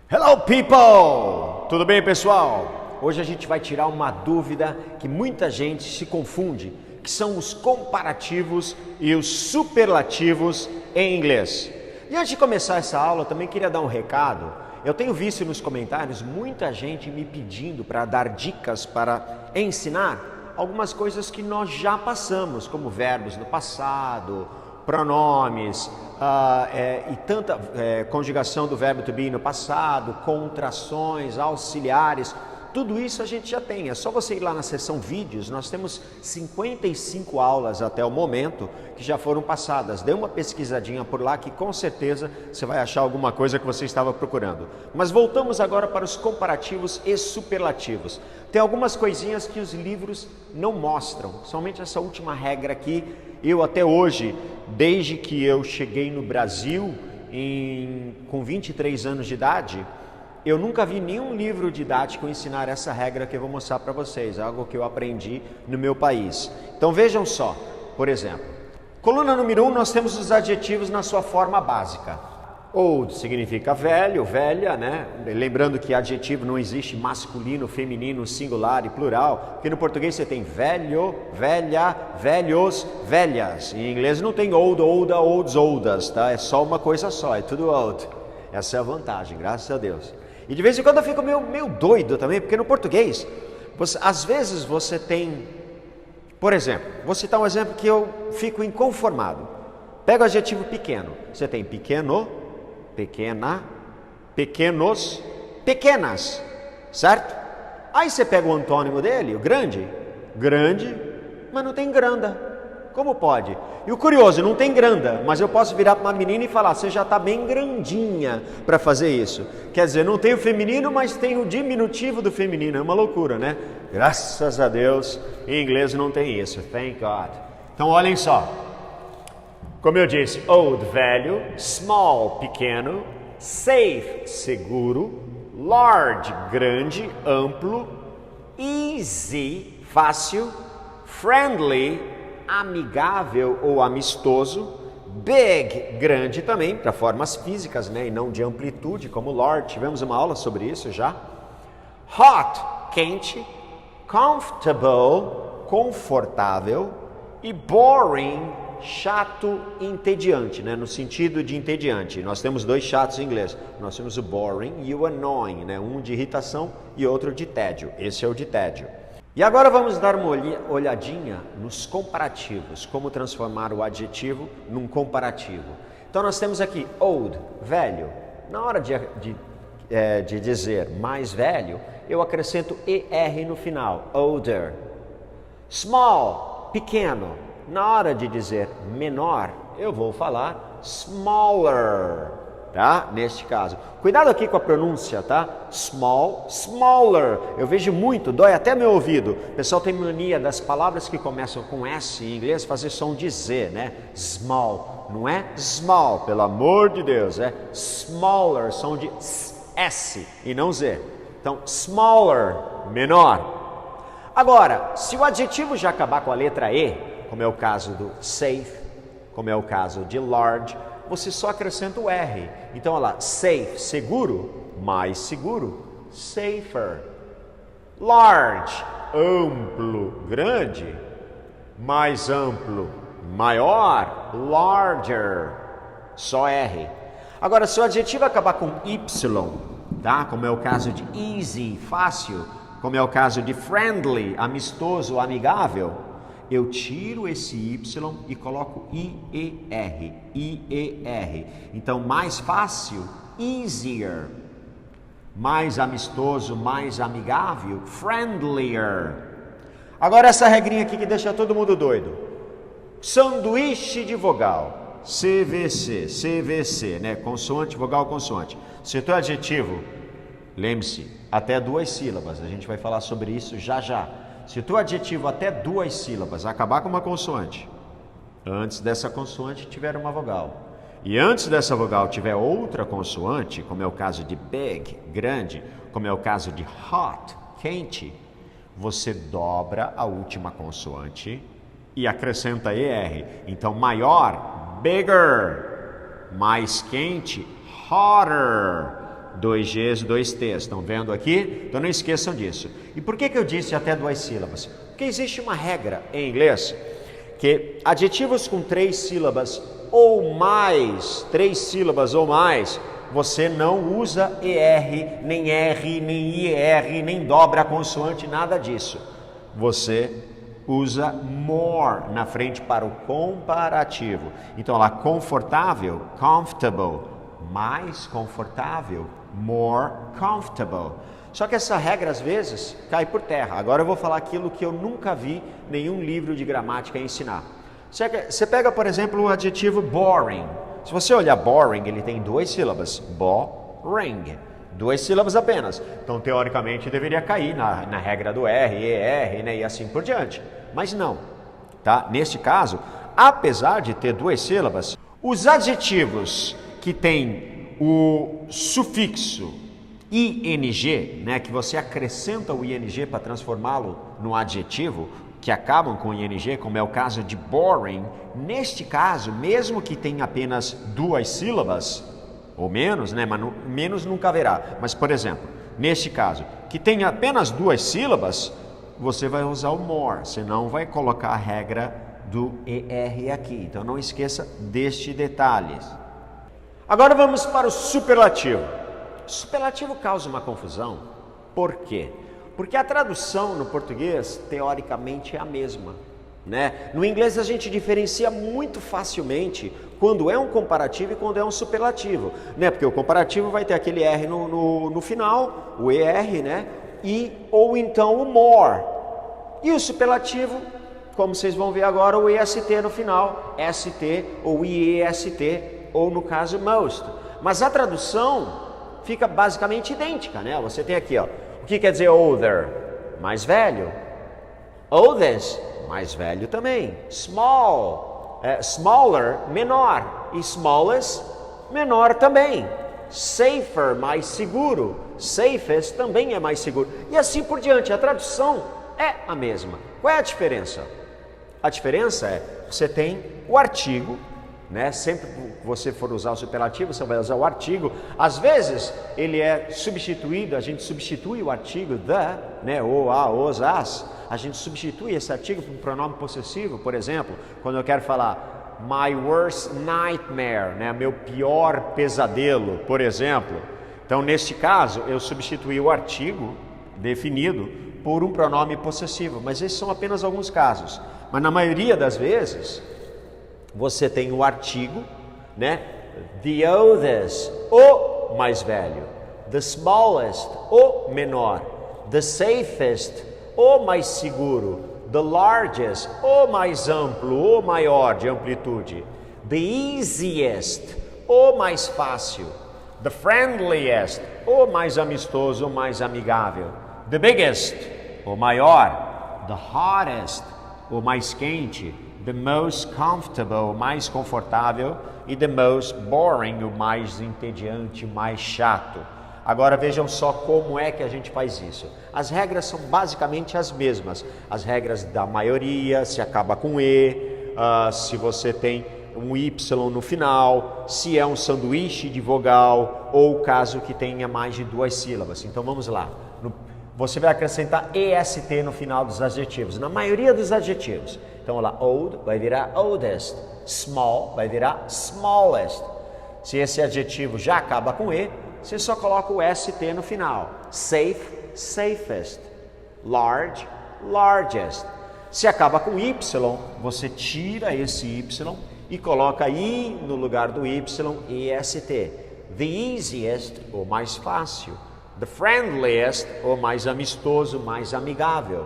Hello people! Tudo bem, pessoal? Hoje a gente vai tirar uma dúvida que muita gente se confunde, que são os comparativos e os superlativos em inglês. E antes de começar essa aula, eu também queria dar um recado. Eu tenho visto nos comentários muita gente me pedindo para dar dicas para ensinar algumas coisas que nós já passamos, como verbos no passado, pronomes, e tanta conjugação do verbo to be no passado, contrações, auxiliares, tudo isso a gente já tem. É só você ir lá na seção vídeos, nós temos 55 aulas até o momento que já foram passadas. Dê uma pesquisadinha por lá que com certeza você vai achar alguma coisa que você estava procurando. Mas voltamos agora para os comparativos e superlativos. Tem algumas coisinhas que os livros não mostram, somente essa última regra aqui. Eu até hoje, desde que eu cheguei no Brasil com 23 anos de idade, eu nunca vi nenhum livro didático ensinar essa regra que eu vou mostrar para vocês, algo que eu aprendi no meu país. Então vejam só, por exemplo, coluna número 1, nós temos os adjetivos na sua forma básica. Old significa velho, velha, né? Lembrando que adjetivo não existe masculino, feminino, singular e plural, porque no português você tem velho, velha, velhos, velhas. Em inglês não tem old, olda, olds, oldas, tá? É só uma coisa só, é tudo old. Essa é a vantagem, graças a Deus. E de vez em quando eu fico meio doido também, porque no português, às vezes você tem, por exemplo, vou citar um exemplo que eu fico inconformado. Pega o adjetivo pequeno, você tem pequeno, pequena, pequenos, pequenas, certo? Aí você pega o antônimo dele, o grande, grande, mas não tem granda. Como pode? E o curioso, não tem granda, mas eu posso virar para uma menina e falar, você já está bem grandinha para fazer isso. Quer dizer, não tem o feminino, mas tem o diminutivo do feminino. É uma loucura, né? Graças a Deus, em inglês não tem isso. Thank God. Então olhem só. Como eu disse, old, velho, small, pequeno, safe, seguro, large, grande, amplo, easy, fácil, friendly, amigável ou amistoso, big, grande também, para formas físicas, né, e não de amplitude, como large, tivemos uma aula sobre isso já, hot, quente, comfortable, confortável, e boring, chato, entediante, né, no sentido de entediante. Nós temos dois chatos em inglês, nós temos o boring e o annoying, né, um de irritação e outro de tédio, esse é o de tédio. E agora vamos dar uma olhadinha nos comparativos, como transformar o adjetivo num comparativo. Então nós temos aqui old, velho. Na hora de dizer mais velho, eu acrescento ER no final, older. Small, pequeno. Na hora de dizer menor, eu vou falar smaller, tá? Neste caso. Cuidado aqui com a pronúncia, tá? Small, smaller. Eu vejo muito, dói até meu ouvido. O pessoal tem mania das palavras que começam com S em inglês fazer som de Z, né? Small. Não é small, pelo amor de Deus. É smaller, som de S e não Z. Então, smaller, menor. Agora, se o adjetivo já acabar com a letra E, como é o caso do safe, como é o caso de large, você só acrescenta o R. Então, olha lá, safe, seguro, mais seguro, safer. Large, amplo, grande, mais amplo, maior, larger, só R. Agora, se o adjetivo acabar com Y, tá? Como é o caso de easy, fácil, como é o caso de friendly, amistoso, amigável, eu tiro esse Y e coloco IER, IER. Então, mais fácil, easier. Mais amistoso, mais amigável, friendlier. Agora essa regrinha aqui que deixa todo mundo doido. Sanduíche de vogal, CVC, CVC, né? Consoante, vogal, consoante. Se o teu adjetivo, lembre-se, até 2 sílabas, a gente vai falar sobre isso já já. Se o teu adjetivo até 2 sílabas acabar com uma consoante, antes dessa consoante tiver uma vogal, e antes dessa vogal tiver outra consoante, como é o caso de big, grande, como é o caso de hot, quente, você dobra a última consoante e acrescenta ER. Então, maior, bigger, mais quente, hotter, dois Gs, dois Ts. Estão vendo aqui? Então não esqueçam disso. E por que eu disse até duas sílabas? Porque existe uma regra em inglês que adjetivos com 3 sílabas ou mais, 3 sílabas ou mais, você não usa ER, nem R, nem IR, nem dobra a consoante, nada disso. Você usa more na frente para o comparativo. Então lá, confortável, comfortable, mais confortável, more comfortable. Só que essa regra às vezes cai por terra. Agora eu vou falar aquilo que eu nunca vi nenhum livro de gramática ensinar. Você pega, por exemplo, o adjetivo boring. Se você olhar boring, ele tem 2 sílabas. Boring. 2 sílabas apenas. Então, teoricamente, deveria cair na regra do R, ER, né, e assim por diante. Mas não. Tá? Neste caso, apesar de ter 2 sílabas, os adjetivos que têm o sufixo ing, né, que você acrescenta o ing para transformá-lo no adjetivo, que acabam com ing, como é o caso de boring, neste caso, mesmo que tenha apenas 2 sílabas, ou menos, né, mas menos nunca haverá. Mas, por exemplo, neste caso, que tenha apenas 2 sílabas, você vai usar o more, você não vai colocar a regra do ER aqui. Então, não esqueça deste detalhe. Agora vamos para o superlativo. O superlativo causa uma confusão. Por quê? Porque a tradução no português, teoricamente, é a mesma, né? No inglês a gente diferencia muito facilmente quando é um comparativo e quando é um superlativo, né? Porque o comparativo vai ter aquele R no final, o ER, né? Ou então o more. E o superlativo, como vocês vão ver agora, o EST no final, ST ou IEST, ou no caso most. Mas a tradução fica basicamente idêntica, né? Você tem aqui, ó, o que quer dizer older? Mais velho. Oldest, mais velho também. Small, smaller, menor. E smallest, menor também. Safer, mais seguro. Safest também é mais seguro. E assim por diante, a tradução é a mesma. Qual é a diferença? A diferença é, você tem o artigo, né? Sempre que você for usar o superlativo, você vai usar o artigo. Às vezes ele é substituído, a gente substitui o artigo the, né? O, a, os, as. A gente substitui esse artigo por um pronome possessivo, por exemplo, quando eu quero falar my worst nightmare, né? Meu pior pesadelo, por exemplo. Então, neste caso, eu substituí o artigo definido por um pronome possessivo, mas esses são apenas alguns casos. Mas na maioria das vezes você tem o artigo, né? The oldest, o mais velho. The smallest, o menor. The safest, o mais seguro. The largest, o mais amplo, o maior de amplitude. The easiest, o mais fácil. The friendliest, o mais amistoso, o mais amigável. The biggest, o maior. The hottest, o mais quente. The most comfortable, o mais confortável, e the most boring, o mais entediante, o mais chato. Agora vejam só como é que a gente faz isso. As regras são basicamente as mesmas. As regras da maioria, se acaba com E, se você tem um Y no final, se é um sanduíche de vogal, ou caso que tenha mais de 2 sílabas. Então vamos lá. Você vai acrescentar EST no final dos adjetivos, na maioria dos adjetivos. Então, lá, old vai virar oldest, small vai virar smallest. Se esse adjetivo já acaba com E, você só coloca o ST no final. Safe, safest. Large, largest. Se acaba com Y, você tira esse Y e coloca I no lugar do Y, EST. The easiest, o mais fácil. The friendliest, o mais amistoso, mais amigável.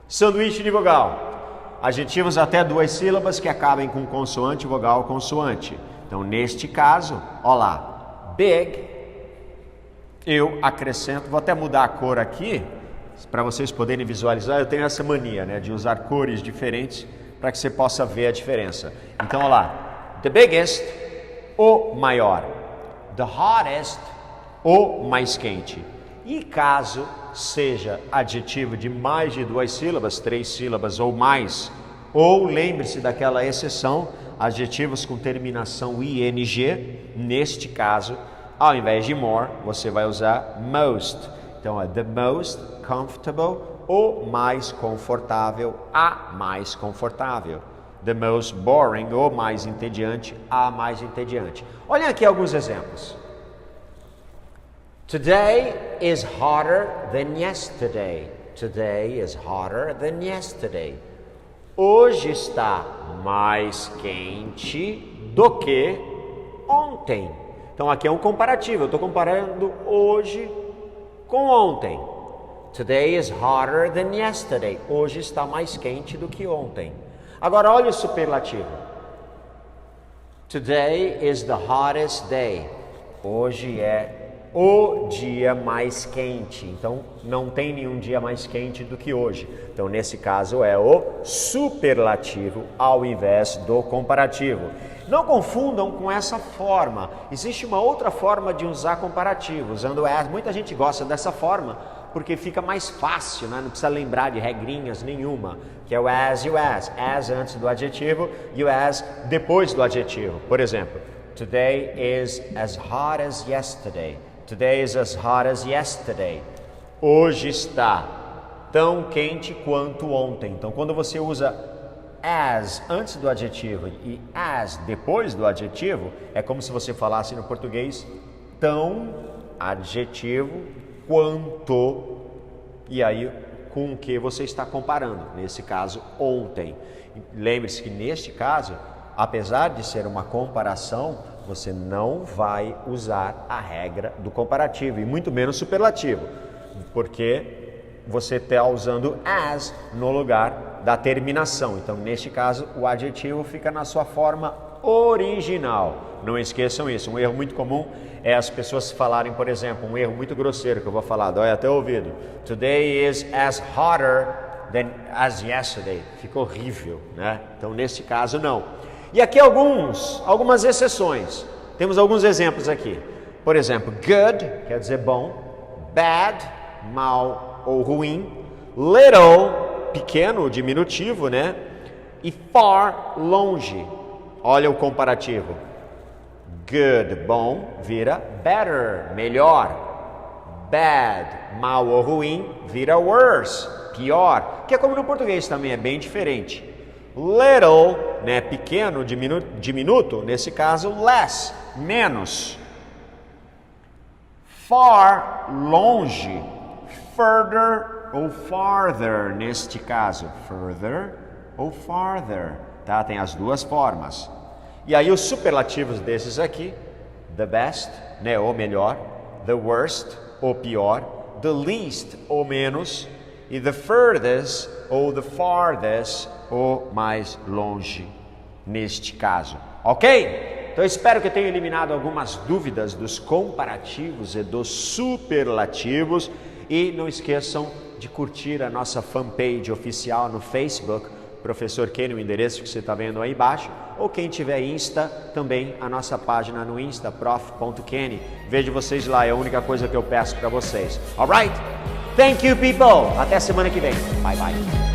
Sanduíche de vogal. Adjetivos até 2 sílabas que acabem com consoante, vogal, consoante. Então, neste caso, ó lá, big, eu acrescento, vou até mudar a cor aqui, para vocês poderem visualizar. Eu tenho essa mania, né, de usar cores diferentes para que você possa ver a diferença. Então, ó lá, the biggest, o maior. The hottest, o mais quente. E caso seja adjetivo de mais de 2 sílabas, 3 sílabas ou mais, ou lembre-se daquela exceção, adjetivos com terminação ing, neste caso, Ao invés de more, você vai usar most. Então, é the most comfortable, o mais confortável, a mais confortável. The most boring, o mais entediante, a mais entediante. Olhem aqui alguns exemplos. Today is hotter than yesterday. Today is hotter than yesterday. Hoje está mais quente do que ontem. Então aqui é um comparativo, eu estou comparando hoje com ontem. Today is hotter than yesterday. Hoje está mais quente do que ontem. Agora olha o superlativo. Today is the hottest day. Hoje é o dia mais quente. Então não tem nenhum dia mais quente do que hoje. Então nesse caso é o superlativo ao invés do comparativo. Não confundam com essa forma. Existe uma outra forma de usar comparativo, usando as. Muita gente gosta dessa forma porque fica mais fácil, né? Não precisa lembrar de regrinhas nenhuma, que é o as e o as. As antes do adjetivo e o as depois do adjetivo. Por exemplo, today is as hot as yesterday. Today is as hot as yesterday. Hoje está tão quente quanto ontem. Então, quando você usa as antes do adjetivo e as depois do adjetivo, é como se você falasse no português tão adjetivo quanto, e aí com o que você está comparando. Nesse caso, ontem. Lembre-se que neste caso, apesar de ser uma comparação, você não vai usar a regra do comparativo e muito menos superlativo, porque você está usando as no lugar da terminação. Então, neste caso, o adjetivo fica na sua forma original. Não esqueçam isso. Um erro muito comum é as pessoas falarem, por exemplo, um erro muito grosseiro que eu vou falar, dói até o ouvido. Today is as hotter than as yesterday. Fica horrível, né? Então, neste caso, não. E aqui algumas exceções. Temos alguns exemplos aqui. Por exemplo, good quer dizer bom, bad, mal ou ruim, little, pequeno, diminutivo, né? E far, longe. Olha o comparativo. Good, bom, vira better, melhor. Bad, mal ou ruim, vira worse, pior. Que é como no português também, é bem diferente. Little, né, pequeno, diminuto, nesse caso, less, menos. Far, longe. Further ou farther, neste caso. Further ou farther, tá? Tem as duas formas. E aí os superlativos desses aqui, the best, né, ou melhor, the worst, ou pior, the least, ou menos, e the furthest, ou the farthest, ou mais longe, neste caso. Ok? Então espero que eu tenha eliminado algumas dúvidas dos comparativos e dos superlativos. E não esqueçam de curtir a nossa fanpage oficial no Facebook, Professor Kenny, o endereço que você está vendo aí embaixo, ou quem tiver Insta, também a nossa página no Insta, prof.kenny. Vejo vocês lá, é a única coisa que eu peço para vocês. Alright? Thank you, people! Até semana que vem. Bye, bye.